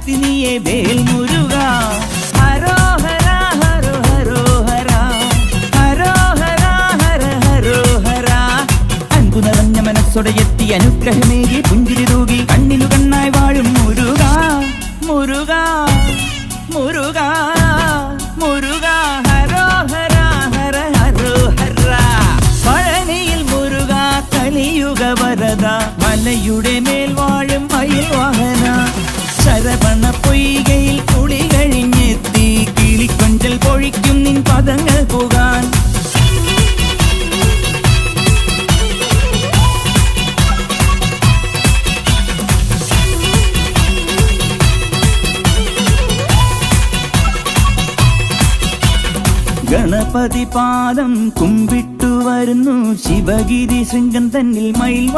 ശക്തി നീയെ വേൽ മുരുക. ഹരോഹര ഹരോ ഹരോഹര ഹരോഹര ഹര ഹരോഹര. അൻപു നിറഞ്ഞ മനസ്സോടെ എത്തി അനുഗ്രഹമേകി പുഞ്ചിരി തൂകി കണ്ണിനു കണ്ണായി വാഴും മുരുക. മുരുക മുരുക മുരുക ഹരോഹര ഹര ഹരോഹര. പഴനിയിൽ മുരുക കലിയുഗ വരദ, മലയുടെ മേൽ വാഴും മയിൽ വാഹന. ശരവണ പൊയ്കയിൽ കുളി കഴിഞ്ഞെത്തി കിളിക്കൊഞ്ചൽ പൊഴിക്കും നിൻ പദങ്ങൾ പോകാൻ. ഗണപതി പാദം കുമ്പിട്ടു വരുന്നു ശിവഗിരി ശൃംഗം തന്നിൽ മയിൽ.